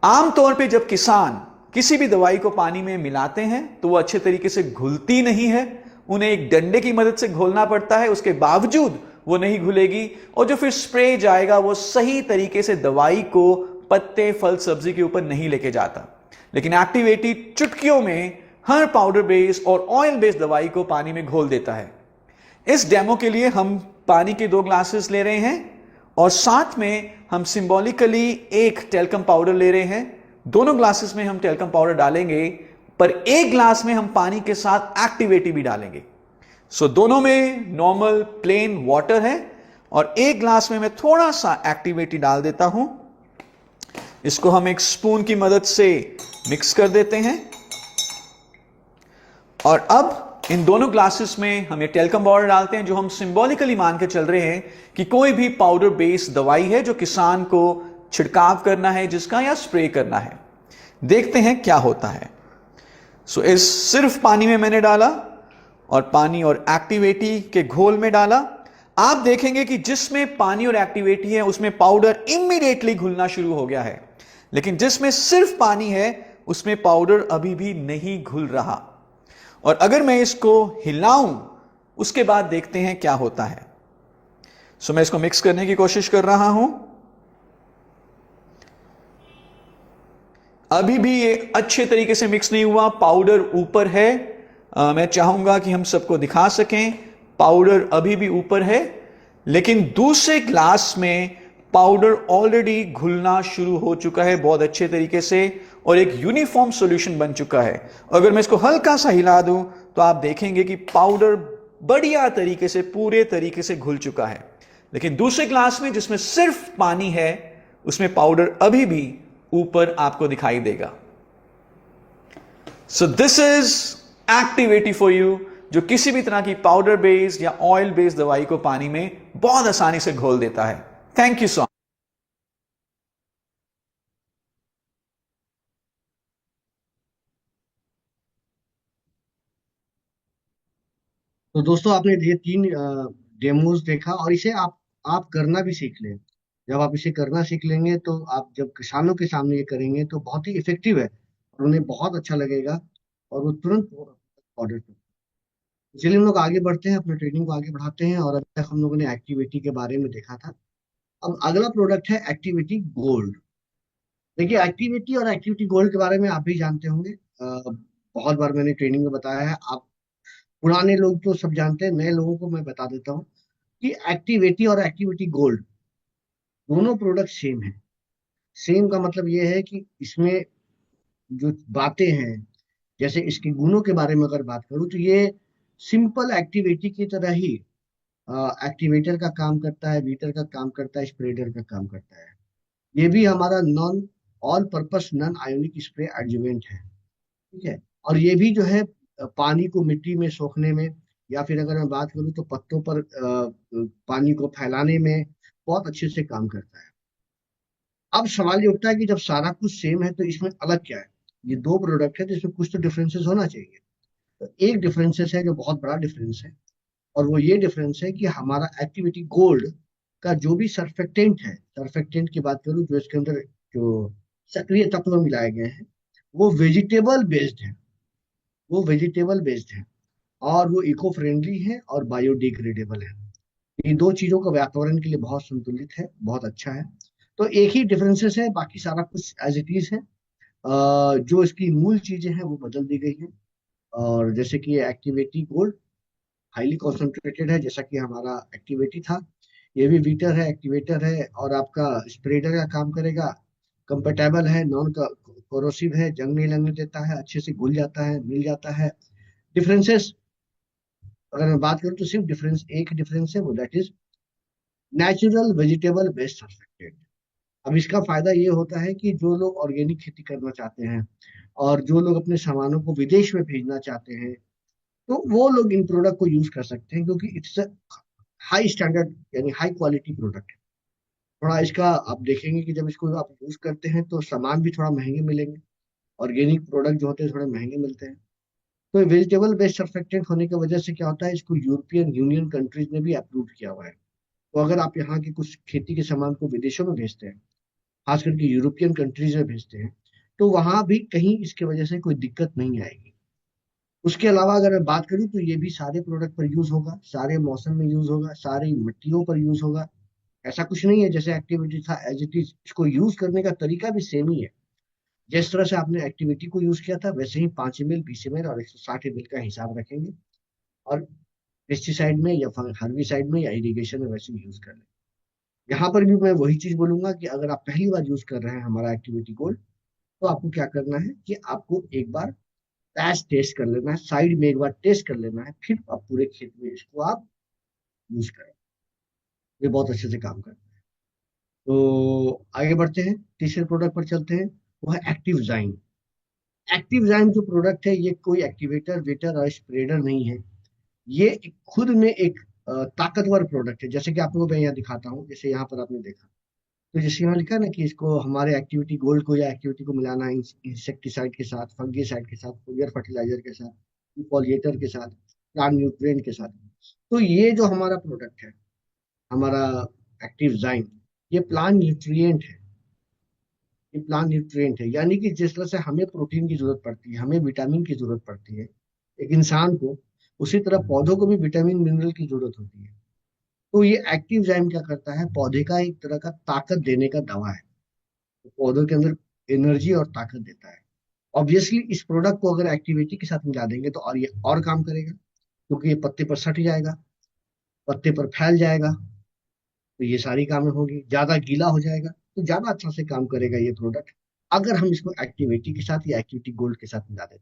आमतौर पे जब किसान किसी भी दवाई को पानी में मिलाते हैं तो वो अच्छे तरीके से घुलती नहीं है, उन्हें एक डंडे की मदद से घोलना पड़ता है, उसके बावजूद वो नहीं घुलेगी और जो फिर स्प्रे जाएगा वो सही तरीके से दवाई को पत्ते, फल, सब्जी के ऊपर नहीं लेके जाता। लेकिन एक्टिव 80 चुटकियों में हर पाउडर बेस्ड और ऑयल बेस्ड दवाई को पानी में घोल देता है। इस डेमो के लिए हम पानी के 2 ग्लासेस ले रहे हैं और साथ में हम सिंबॉलिकली एक टेल्कम पाउडर ले रहे हैं। दोनों ग्लासेस में हम टेल्कम पाउडर डालेंगे, पर एक ग्लास में हम पानी के साथ एक्टिव 80 भी डालेंगे। सो दोनों में नॉर्मल प्लेन वाटर है और एक ग्लास में मैं थोड़ा सा एक्टिव 80 डाल देता हूं। इसको हम एक स्पून की मदद से मिक्स कर देते हैं और अब इन दोनों ग्लासेस में हम ये टेल्कम पाउडर डालते हैं, जो हम सिंबॉलिकली मान के चल रहे हैं कि कोई भी पाउडर बेस्ड दवाई है जो किसान को छिड़काव करना है जिसका, या स्प्रे करना है। देखते हैं क्या होता है। सो इस सिर्फ पानी में मैंने डाला और पानी और एक्टिव 80 के घोल में डाला। आप देखेंगे कि जिसमें पानी और एक्टिव 80 है उसमें पाउडर इमीडिएटली घुलना शुरू हो गया है, लेकिन जिसमें सिर्फ पानी है उसमें पाउडर अभी भी नहीं घुल रहा। और अगर मैं इसको हिलाऊं उसके बाद देखते हैं क्या होता है। सो मैं इसको मिक्स करने की कोशिश कर रहा हूं। अभी भी ये अच्छे तरीके से मिक्स नहीं हुआ, पाउडर ऊपर है। मैं चाहूंगा कि हम सबको दिखा सकें, पाउडर अभी भी ऊपर है, लेकिन दूसरे ग्लास में पाउडर ऑलरेडी घुलना शुरू हो चुका है बहुत अच्छे तरीके से और एक यूनिफॉर्म सॉल्यूशन बन चुका है। अगर मैं इसको हल्का सा हिला दूं तो आप देखेंगे कि पाउडर बढ़िया तरीके से, पूरे तरीके से घुल चुका है। लेकिन दूसरे ग्लास में जिसमें सिर्फ पानी है उसमें पाउडर अभी भी ऊपर आपको दिखाई देगा। So this is active 80 for you, जो किसी भी तरह की पाउडर बेस्ड या ऑयल बेस्ड दवाई को पानी में बहुत आसानी से घोल देता है। Thank you so much. तो दोस्तों आपने ये तीन डेमोज देखा, और इसे आप करना भी सीख लें। जब आप इसे करना सीख लेंगे तो आप जब किसानों के सामने ये करेंगे तो बहुत ही इफेक्टिव है और उन्हें बहुत अच्छा लगेगा, और वो तुरंत ऑर्डर करें। चलिए हम लोग आगे बढ़ते हैं, अपने ट्रेनिंग को आगे बढ़ाते हैं। और अभी तक हम लोगों ने एक्टिविटी के बारे में देखा था। अब अगला प्रोडक्ट है एक्टिविटी गोल्ड। देखिए, एक्टिविटी और एक्टिविटी गोल्ड के बारे में आप भी जानते होंगे। बहुत बार मैंने ट्रेनिंग में बताया है। आप पुराने लोग तो सब जानते हैं, नए लोगों को मैं बता देता हूँ कि एक्टिविटी और एक्टिविटी गोल्ड दोनों प्रोडक्ट सेम है। सेम का मतलब ये है कि इसमें जो बातें हैं, जैसे इसके गुणों के बारे में अगर बात करूँ तो ये सिंपल एक्टिविटी की तरह ही एक्टिवेटर का काम करता है, वीटर का काम करता है, स्प्रेडर का काम करता है। ये भी हमारा non all purpose non ionic spray adjuvant है। ठीक है। और ये भी जो है पानी को मिट्टी में सोखने में, या फिर अगर मैं बात करूँ तो पत्तों पर पानी को फैलाने में बहुत अच्छे से काम करता है। अब सवाल ये उठता है कि जब सारा कुछ सेम है तो इसमें अलग क्या है। ये दो प्रोडक्ट है तो इसमें कुछ तो डिफरेंसेस होना चाहिए। तो एक डिफरेंसेस है जो बहुत बड़ा डिफरेंस है, और वो ये डिफरेंस है कि हमारा एक्टिविटी गोल्ड का जो भी सर्फेक्टेंट है, सर्फेक्टेंट की बात करूँ जो इसके अंदर जो सक्रिय तत्व मिलाए गए हैं, वो वेजिटेबल बेस्ड है। वो वेजिटेबल बेस्ड है और वो इको फ्रेंडली है और बायोडिग्रेडेबल है। ये दो चीजों का वातावरण के लिए बहुत संतुलित है, बहुत अच्छा है। तो एक ही डिफरेंसेस है, बाकी सारा कुछ एज इट इज है। जो इसकी मूल चीजें हैं वो बदल दी गई हैं। और जैसे कि ये एक्टिवेटी गोल्ड हाईली कॉन्सेंट्रेटेड है, जैसा कि हमारा एक्टिवेटी था। ये भी वीटर है, एक्टिवेटर है, और आपका स्प्रेडर का काम करेगा। कंपेटेबल है, नॉन कोरोसिव है, जंग नहीं लगने देता है, अच्छे से घुल जाता है, मिल जाता है। डिफरेंसेस अगर मैं बात करूँ तो सिर्फ डिफरेंस एक डिफरेंस है, वो that is natural vegetable based surfactant. अब इसका फायदा ये होता है कि जो लोग ऑर्गेनिक खेती करना चाहते हैं और जो लोग अपने सामानों को विदेश में भेजना चाहते हैं, तो वो लोग इन प्रोडक्ट को यूज कर सकते हैं, क्योंकि इट्स हाई स्टैंडर्ड यानी हाई क्वालिटी प्रोडक्ट है। थोड़ा इसका आप देखेंगे कि जब इसको आप यूज करते हैं तो सामान भी थोड़ा महंगे मिलेंगे। ऑर्गेनिक प्रोडक्ट जो होते हैं थोड़े महंगे मिलते हैं। तो वेजिटेबल बेस्ड सर्फेक्टेंट होने की वजह से क्या होता है, इसको यूरोपियन यूनियन कंट्रीज ने भी अप्रूव किया हुआ है। तो अगर आप यहाँ की कुछ खेती के सामान को विदेशों में भेजते हैं, खास करके यूरोपियन कंट्रीज में भेजते हैं, तो वहां भी कहीं इसके वजह से कोई दिक्कत नहीं आएगी। उसके अलावा अगर मैं बात करूँ तो ये भी सारे प्रोडक्ट पर यूज होगा, सारे मौसम में यूज होगा, सारी मिट्टियों पर यूज होगा। ऐसा कुछ नहीं है जैसे एक्टिविटी था एज इट इज, इसको यूज करने का तरीका भी सेम ही है। जिस तरह से आपने एक्टिविटी को यूज किया था वैसे ही 5 ml 20 ml और 160 ml का हिसाब रखेंगे, और पेस्टिसाइड में या हर्बिसाइड में या इरिगेशन में वैसे यूज कर लें। यहाँ पर भी मैं वही चीज बोलूंगा कि अगर आप पहली बार यूज कर रहे हैं हमारा एक्टिविटी गोल्ड, तो आपको क्या करना है कि आपको एक बार पैच टेस्ट कर लेना है, साइड में एक बार टेस्ट कर लेना है, फिर आप पूरे खेत में इसको आप यूज करें। ये बहुत अच्छे से काम करता है। तो आगे बढ़ते हैं, तीसरे प्रोडक्ट पर चलते हैं। वो है एक्टिव जाइम। एक्टिव जाइम जो प्रोडक्ट है ये कोई एक्टिवेटर वेटर और स्प्रेडर नहीं है। ये खुद में एक ताकतवर प्रोडक्ट है। जैसे कि आपको मैं यहाँ दिखाता हूँ, जैसे यहाँ पर आपने देखा, तो जैसे यहाँ लिखा है ना कि इसको हमारे एक्टिविटी गोल्ड को या एक्टिविटी को मिलाना है इंसेक्टिसाइड के साथ, फंगीसाइड के साथ, फुलियर फर्टिलाइजर के साथ, पॉलिएटर के साथ, प्लांट न्यूट्रिएंट के साथ। तो ये जो हमारा प्रोडक्ट है, हमारा एक्टिव जाइम, ये प्लांट न्यूट्रिएंट है। ये प्लांट न्यूट्रिएंट है, यानी कि जिस तरह से हमें प्रोटीन की जरूरत पड़ती है, हमें विटामिन की जरूरत पड़ती है एक इंसान को, उसी तरह पौधों को भी विटामिन मिनरल की जरूरत होती है। तो ये एक्टिव जाइम क्या करता है, पौधे का एक तरह का ताकत देने का दवा है। तो पौधों के अंदर एनर्जी और ताकत देता है। ऑब्वियसली इस प्रोडक्ट को अगर एक्टिविटी के साथ मिला देंगे तो और ये और काम करेगा, क्योंकि ये पत्ते पर सट जाएगा, पत्ते पर फैल जाएगा, तो ये सारी कामें होगी। ज्यादा गीला हो जाएगा तो ज्यादा अच्छा से काम करेगा ये प्रोडक्ट, अगर हम इसको एक्टिविटी के साथ या एक्टिविटी गोल्ड के साथ मिला दें।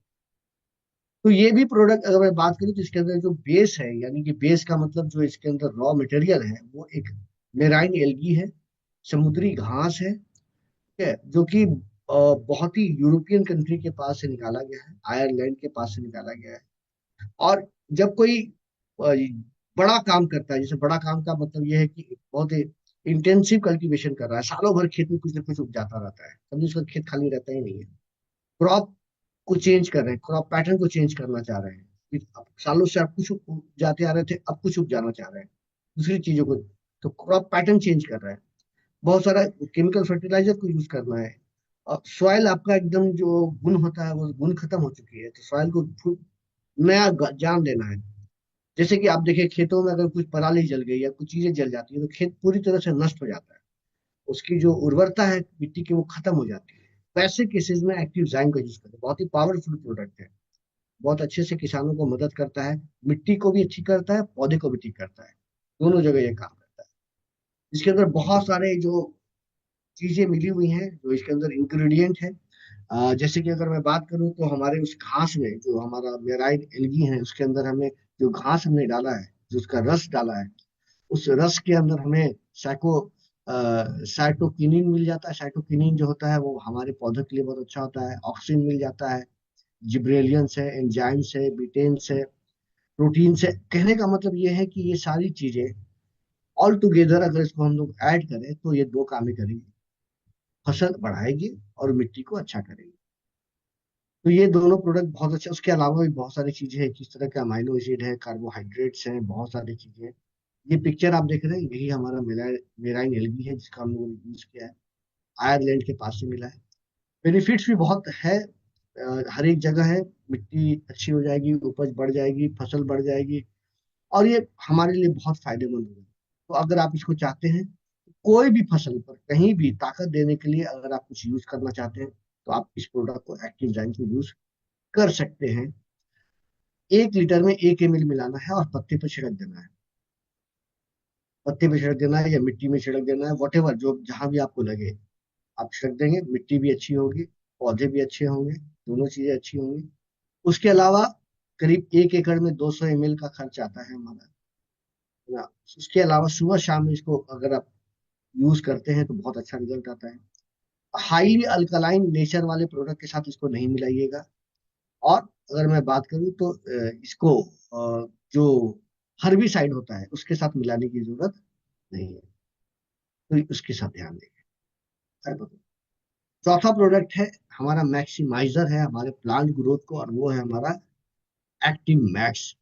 तो ये भी प्रोडक्ट अगर मैं बात करूँ तो इसके अंदर जो बेस है, यानी कि बेस का मतलब जो इसके अंदर रॉ मटेरियल है, वो एक मेराइन एल्गी है, समुद्री घास है। ठीक है, जो कि बहुत ही यूरोपियन कंट्री के पास से निकाला गया है, आयरलैंड के पास से निकाला गया है। और जब कोई अ, बड़ा काम करता है, जैसे बड़ा काम का मतलब यह है कि बहुत इंटेंसिव कल्टीवेशन कर रहा है, सालों भर खेत में कुछ ना कुछ उपजाता रहता है, कभी उसका खेत खाली रहता ही नहीं है। क्रॉप को चेंज कर रहे हैं, क्रॉप पैटर्न को चेंज करना चाह रहे हैं, सालों से आप कुछ जाते आ रहे थे, अब कुछ उग जाना चाह रहे हैं दूसरी चीजों को, तो क्रॉप पैटर्न चेंज कर रहा है, बहुत सारा केमिकल फर्टिलाइजर को यूज करना है, और सॉइल आपका एकदम जो गुण होता है वो गुण खत्म हो चुकी है, तो सॉइल को नया जान देना है। जैसे कि आप देखिए खेतों में अगर कुछ पराली जल गई या कुछ चीजें जल जाती है तो खेत पूरी तरह से नष्ट हो जाता है, उसकी जो उर्वरता है मिट्टी की वो खत्म हो जाती है। वैसे केसेस में एक्टिव जाइम का यूज करें, बहुत ही पावरफुल प्रोडक्ट है, बहुत अच्छे से किसानों को मदद करता है, मिट्टी को भी अच्छी करता है, पौधे को भी ठीक करता है, दोनों जगह ये काम करता है। इसके अंदर बहुत सारे जो चीजें मिली हुई हैं, जो इसके अंदर इंग्रेडिएंट है, जैसे कि अगर मैं बात करूं तो हमारे उस घास में जो हमारा मेराइड एल्गी है उसके अंदर हमें जो घास हमने डाला है, जो उसका रस डाला है, उस रस के अंदर हमें साइटोकिनिन मिल जाता है। साइटोकिनिन जो होता है वो हमारे पौधों के लिए बहुत अच्छा होता है। ऑक्सिन मिल जाता है, जिब्रेलियंस है, एंजाइम्स है, बिटेन्स है, प्रोटीन्स है। कहने का मतलब ये है कि ये सारी चीजें ऑल टुगेदर अगर इसको हम लोग ऐड करें तो ये दो काम ही करेंगी, फसल बढ़ाएगी और मिट्टी को अच्छा करेगी। तो ये दोनों प्रोडक्ट बहुत अच्छे, उसके अलावा भी बहुत सारी चीजें हैं, किस तरह के अमाइनो एसिड है, कार्बोहाइड्रेट्स हैं, बहुत सारी चीजें हैं। ये पिक्चर आप देख रहे हैं, यही हमारा मेराइन एल्गी है जिसका हम लोगों ने यूज किया है, आयरलैंड के पास से मिला है। बेनिफिट्स भी बहुत है, हर एक जगह है, मिट्टी अच्छी हो जाएगी, उपज बढ़ जाएगी, फसल बढ़ जाएगी, और ये हमारे लिए बहुत फायदेमंद होगा। तो अगर आप इसको चाहते हैं, कोई भी फसल पर कहीं भी ताकत देने के लिए अगर आप कुछ यूज करना चाहते हैं तो आप इस प्रोडक्ट को, एक्टिव जाइम को यूज कर सकते हैं। 1 लीटर में 1 ml मिलाना है और पत्ते पर छिड़क देना है, पत्ते पे छिड़क देना है या मिट्टी में छिड़क देना है, वटेवर जो जहां भी आपको लगे आप छिड़क देंगे, मिट्टी भी अच्छी होगी, पौधे भी अच्छे होंगे, दोनों चीजें अच्छी होंगी। उसके अलावा करीब 1 एकड़ में 200 ml का खर्च आता है हमारा, है ना। उसके अलावा सुबह शाम इसको अगर आप यूज करते हैं तो बहुत अच्छा रिजल्ट आता है। हाईली अल्कलाइन नेचर वाले प्रोडक्ट के साथ इसको नहीं मिलाइएगा। और अगर मैं बात करूं तो इसको जो हर्बिसाइड होता है उसके साथ मिलाने की जरूरत नहीं है, तो उसके साथ ध्यान देंगे। चौथा प्रोडक्ट है हमारा मैक्सिमाइजर है हमारे प्लांट ग्रोथ को, और वो है हमारा एक्टिव मैक्स।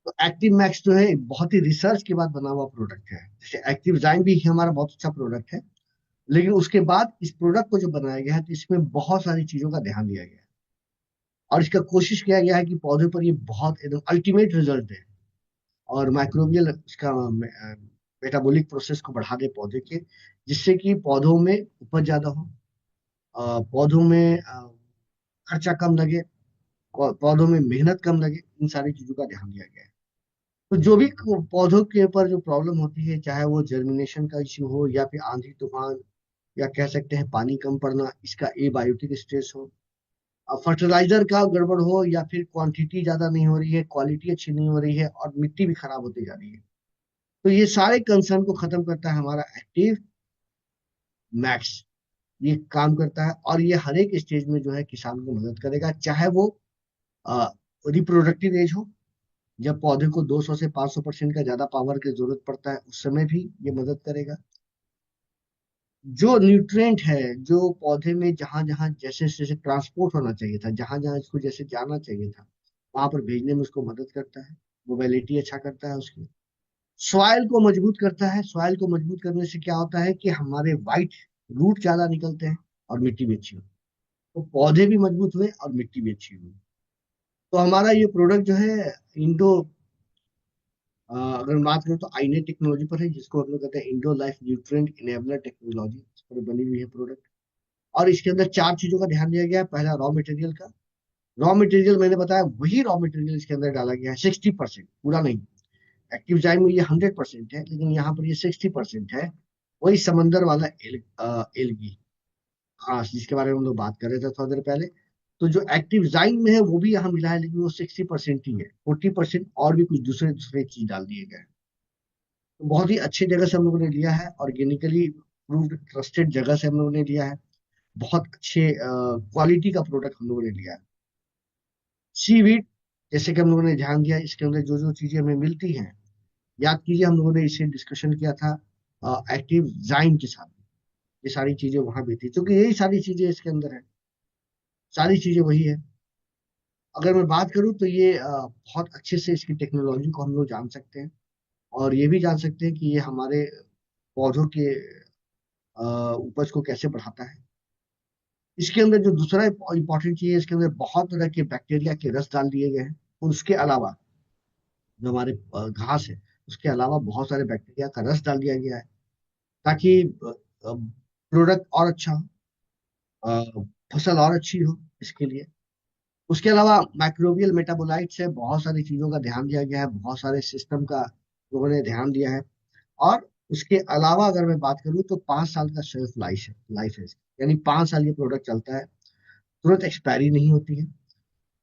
तो एक्टिव मैक्स जो है बहुत ही रिसर्च के बाद बना हुआ प्रोडक्ट है। जैसे एक्टिव जाइम भी हमारा बहुत अच्छा प्रोडक्ट है, लेकिन उसके बाद इस प्रोडक्ट को जो बनाया गया है तो इसमें बहुत सारी चीजों का ध्यान दिया गया है, और इसका कोशिश किया गया है कि पौधे पर ये बहुत एकदम अल्टीमेट रिजल्ट है, और माइक्रोबियल इसका मेटाबॉलिक प्रोसेस को बढ़ा दे पौधे के, जिससे कि पौधों में उपज ज्यादा हो, पौधों में खर्चा कम लगे, पौधों में मेहनत कम लगे, इन सारी चीजों का ध्यान दिया गया है। तो जो भी पौधों के ऊपर जो प्रॉब्लम होती है, चाहे वो जर्मिनेशन का इश्यू हो या फिर आंधी तूफान, या कह सकते हैं पानी कम पड़ना, इसका एबायोटिक स्ट्रेस हो, फर्टिलाइजर का गड़बड़ हो, या फिर क्वांटिटी ज्यादा नहीं हो रही है, क्वालिटी अच्छी नहीं हो रही है, और मिट्टी भी खराब होती जा रही है, तो ये सारे कंसर्न को खत्म करता है हमारा एक्टिव मैक्स। ये काम करता है और ये हर एक स्टेज में जो है किसान को मदद करेगा, चाहे वो रिप्रोडक्टिव एज हो, जब पौधे को 200 से 500% का ज्यादा पावर की जरूरत पड़ता है, उस समय भी ये मदद करेगा। जो न्यूट्रिएंट है, जो पौधे में जहां जहां जैसे जैसे ट्रांसपोर्ट होना चाहिए था, जहां जहां इसको जैसे जाना चाहिए था, वहां पर भेजने में उसको मदद करता है, मोबिलिटी अच्छा करता है उसकी। सॉइल को मजबूत करता है, सॉइल को मजबूत करने से क्या होता है कि हमारे वाइट रूट ज्यादा निकलते हैं और मिट्टी भी अच्छी होती है, तो पौधे भी मजबूत हुए और मिट्टी भी अच्छी हुई। तो हमारा ये प्रोडक्ट जो है इंडो, अगर बात करें तो आईने टेक्नोलॉजी पर है, जिसको हम लोग कहते हैं Indo life nutrient enabler technology, इस पर बनी हुई है प्रोडक्ट। और इसके अंदर 4 चीजों का ध्यान दिया गया है। पहला रॉ मटेरियल का, रॉ मटेरियल मैंने बताया वही रॉ मटेरियल इसके अंदर डाला गया है, 60%, पूरा नहीं। एक्टिव जाइम में ये 100% है, लेकिन यहाँ पर ये 60% है। वही समंदर वाला एल्गी, हाँ, जिसके बारे में हम लोग बात कर रहे थे थोड़ी देर पहले। तो जो एक्टिव जाइम में है वो भी यहाँ मिला है, लेकिन वो 60% ही है, 40% और भी कुछ दूसरे दूसरे चीज डाल दिए गए हैं। तो बहुत ही अच्छी जगह से हम लोगों ने लिया है, ऑर्गेनिकली प्रूव्ड ट्रस्टेड जगह से हम लोगों ने लिया है, बहुत अच्छे क्वालिटी का प्रोडक्ट हम लोगों ने लिया है। सीवीड, जैसे कि हम लोगों ने ध्यान दिया, इसके अंदर जो जो चीजें हमें मिलती हैं, याद कीजिए हम लोगों ने इसे डिस्कशन किया था एक्टिव जाइम के साथ, ये सारी चीजें वहां भी थी, क्योंकि यही सारी चीजें इसके अंदर है, सारी चीजें वही है। अगर मैं बात करूं तो ये बहुत अच्छे से इसकी टेक्नोलॉजी को हम लोग जान सकते हैं, और ये भी जान सकते हैं कि ये हमारे पौधों के उपज को कैसे बढ़ाता है। इसके अंदर जो दूसरा इंपॉर्टेंट चीज है, इसके अंदर बहुत तरह के बैक्टीरिया के रस डाल दिए गए हैं। और उसके अलावा जो हमारे घास है, उसके अलावा बहुत सारे बैक्टीरिया का रस डाल दिया गया है, ताकि प्रोडक्ट और अच्छा हो, फसल और अच्छी हो इसके लिए। उसके अलावा माइक्रोबियल मेटाबोलाइट्स है, बहुत सारी चीजों का ध्यान दिया गया है, बहुत सारे सिस्टम का लोगों ने ध्यान दिया है। और उसके अलावा अगर मैं बात करूं तो 5 साल का शेल्फ लाइफ है इसकी। यानी 5 साल ये प्रोडक्ट चलता है, तुरंत एक्सपायरी नहीं होती है।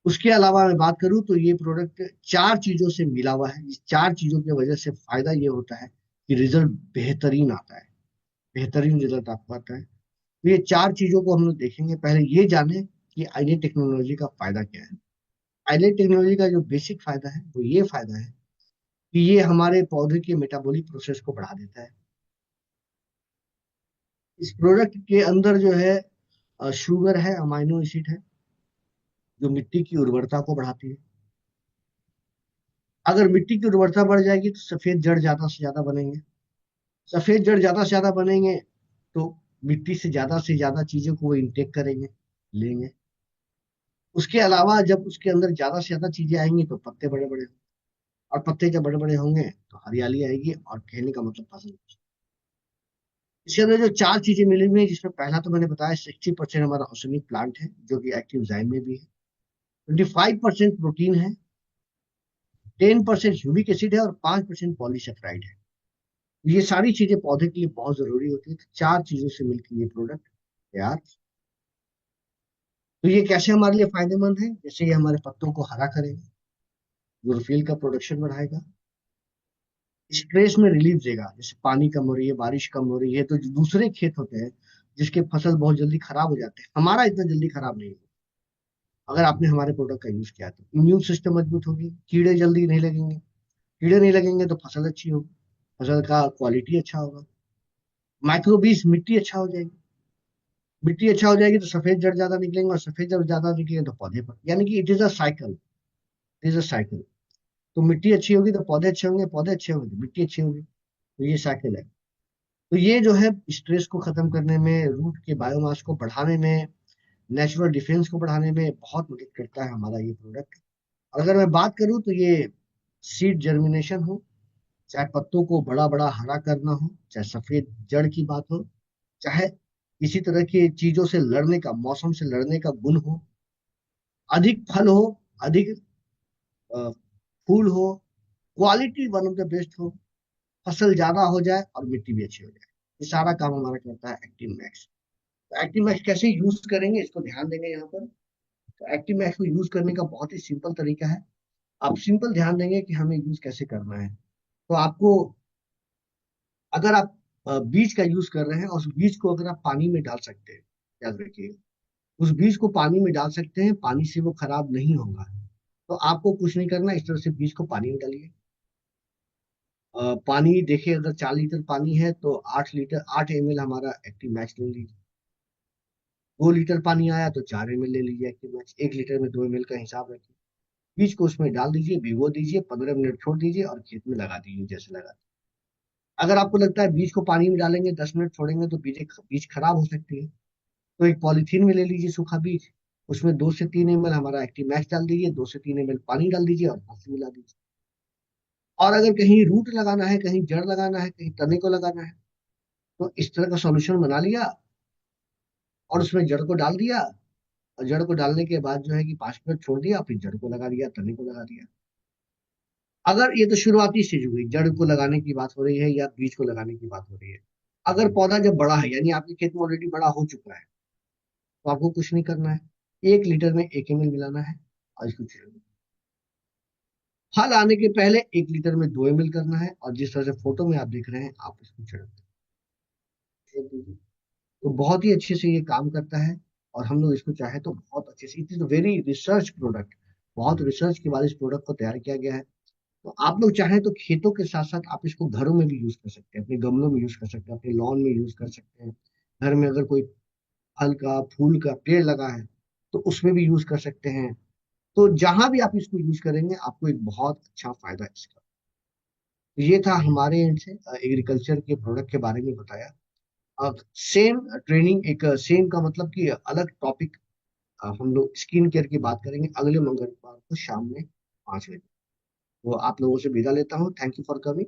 उसके अलावा मैं बात करूं तो ये प्रोडक्ट 4 चीजों से मिला हुआ है। इस 4 चीजों की वजह से फायदा ये होता है कि रिजल्ट बेहतरीन आता है, बेहतरीन रिजल्ट आपको आता है। तो ये 4 चीजों को हम लोग देखेंगे। पहले ये जाने कि आईने टेक्नोलॉजी का फायदा क्या है। आईने टेक्नोलॉजी का जो बेसिक फायदा है वो ये फायदा है कि ये हमारे पौधे के मेटाबॉलिक प्रोसेस को बढ़ा देता है। इस प्रोडक्ट के अंदर जो है शुगर है, अमाइनो एसिड है, जो मिट्टी की उर्वरता को बढ़ाती है। अगर मिट्टी की उर्वरता बढ़ जाएगी तो सफेद जड़ ज्यादा से ज्यादा बनेंगे। सफेद जड़ ज्यादा से ज्यादा बनेंगे तो मिट्टी से ज्यादा चीजों को वो इंटेक करेंगे, लेंगे। उसके अलावा जब उसके अंदर ज्यादा से ज्यादा चीजें आएंगी तो पत्ते बड़े बड़े, और पत्ते जब बड़े बड़े होंगे तो हरियाली आएगी, और कहने का मतलब फसल। इसके अंदर जो 4 चीजें मिली हुई है, जिसमें पहला तो मैंने बताया 60% हमारा ऑर्गेनिक प्लांट है, जो कि एक्टिव जाइम में भी है। 25% प्रोटीन है, 10% ह्यूमिक एसिड है, और 5% पॉलीसेक्राइड है। ये सारी चीजें पौधे के लिए बहुत जरूरी होती है। तो 4 चीजों से मिलकर ये प्रोडक्ट तैयार। तो ये कैसे हमारे लिए फायदेमंद है? जैसे ये हमारे पत्तों को हरा करेगा, क्लोरोफिल का प्रोडक्शन बढ़ाएगा, स्ट्रेस में रिलीफ देगा। जैसे पानी कम हो रही है, बारिश कम हो रही है, तो जो दूसरे खेत होते हैं जिसके फसल बहुत जल्दी खराब हो जाते हैं, हमारा इतना जल्दी खराब नहीं होगा अगर आपने हमारे प्रोडक्ट का यूज किया। तो इम्यून सिस्टम मजबूत होगी, कीड़े जल्दी नहीं लगेंगे। कीड़े नहीं लगेंगे तो फसल अच्छी होगी, फसल का क्वालिटी अच्छा होगा। माइक्रोबीज, मिट्टी अच्छा हो जाएगी। मिट्टी अच्छा हो जाएगी तो सफेद जड़ ज्यादा निकलेंगे, और सफेद जड़ ज्यादा निकलेंगे तो पौधे पर, यानी कि it is a cycle, it is a cycle. तो मिट्टी अच्छी होगी तो पौधे अच्छे होंगे, पौधे अच्छे होंगे तो मिट्टी अच्छी होगी। तो ये साइकिल है। तो ये जो है स्ट्रेस को खत्म करने में, रूट के बायोमास को बढ़ाने में, नेचुरल डिफेंस को बढ़ाने में बहुत मदद करता है हमारा ये प्रोडक्ट। और अगर मैं बात करूं तो ये सीड जर्मिनेशन हो, चाहे पत्तों को बड़ा बड़ा हरा करना हो, चाहे सफेद जड़ की बात हो, चाहे किसी तरह की चीजों से लड़ने का, मौसम से लड़ने का गुण हो, अधिक फल हो, अधिक अ, फूल हो, quality one of the best हो, फसल ज्यादा हो जाए और मिट्टी भी अच्छी हो जाए, ये सारा काम हमारा करता है एक्टिव मैक्स। तो एक्टिव मैक्स कैसे यूज करेंगे, इसको ध्यान देंगे यहाँ पर। तो एक्टिव मैक्स को यूज करने का बहुत ही सिंपल तरीका है। आप सिंपल ध्यान देंगे कि हमें यूज कैसे करना है। तो आपको, अगर आप बीज का यूज कर रहे हैं और उस बीज को अगर आप पानी में डाल सकते हैं, याद रखिए, उस बीज को पानी में डाल सकते हैं, पानी से वो खराब नहीं होगा। तो आपको कुछ नहीं करना, इस तरह से बीज को पानी में डालिए। पानी देखिए, अगर 4 लीटर पानी है तो 8 लीटर, 8 ml हमारा एक्टिव मैक्स ले लीजिए। 2 लीटर पानी आया तो 4 ml ले लीजिए एक्टिव मैक्स। 1 लीटर में 2 ml का हिसाब रखिए। बीज को उसमें डाल दीजिए, भिगो दीजिए, 15 मिनट छोड़ दीजिए और खेत में लगा दीजिए जैसे लगा। अगर आपको लगता है बीज को पानी में डालेंगे, 10 मिनट छोड़ेंगे तो बीज खराब हो सकती है, तो एक पॉलीथीन में ले लीजिए सूखा बीज, उसमें 2 से 3 ml हमारा एक्टिव मैक्स डाल दीजिए, 2 से 3 ml पानी डाल दीजिए और पास मिला दीजिए। और अगर कहीं रूट लगाना है, कहीं जड़ लगाना है, कहीं तने को लगाना है, तो इस तरह का सॉल्यूशन बना लिया और उसमें जड़ को डाल दिया। और जड़ को डालने के बाद जो है कि 5 मिनट छोड़ दिया, फिर जड़ को लगा दिया, तने को लगा दिया। अगर ये तो शुरुआती स्टेज हुई, जड़ को लगाने की बात हो रही है या बीज को लगाने की बात हो रही है। अगर पौधा जब बड़ा है, यानी आपके खेत में ऑलरेडी बड़ा हो चुका है, तो आपको कुछ नहीं करना है। 1 लीटर में 1 ml मिलाना है और इसको छिड़कना है। फल आने के पहले 1 लीटर में 2 ml करना है, और जिस तरह से फोटो में आप देख रहे हैं आप इसको छिड़क दीजिए। तो बहुत ही अच्छे से ये काम करता है। और हम लोग इसको चाहे तो बहुत अच्छे से, it is very research product, बहुत रिसर्च के बाद इस प्रोडक्ट को तैयार किया गया है। तो आप लोग चाहें तो खेतों के साथ साथ आप इसको घरों में भी यूज कर सकते हैं, अपने गमलों में यूज कर सकते हैं, अपने लॉन में यूज कर सकते हैं। घर में अगर कोई फल का, फूल का पेड़ लगा है तो उसमें भी यूज कर सकते हैं। तो जहां भी आप इसको यूज करेंगे आपको एक बहुत अच्छा फायदा है इसका। ये था हमारे एंड से एग्रीकल्चर के प्रोडक्ट के बारे में बताया। अब सेम ट्रेनिंग, एक सेम का मतलब कि अलग टॉपिक, हम लोग स्किन केयर की बात करेंगे अगले मंगलवार को शाम में 5 बजे। वो आप लोगों से विदा लेता हूँ। Thank you for coming.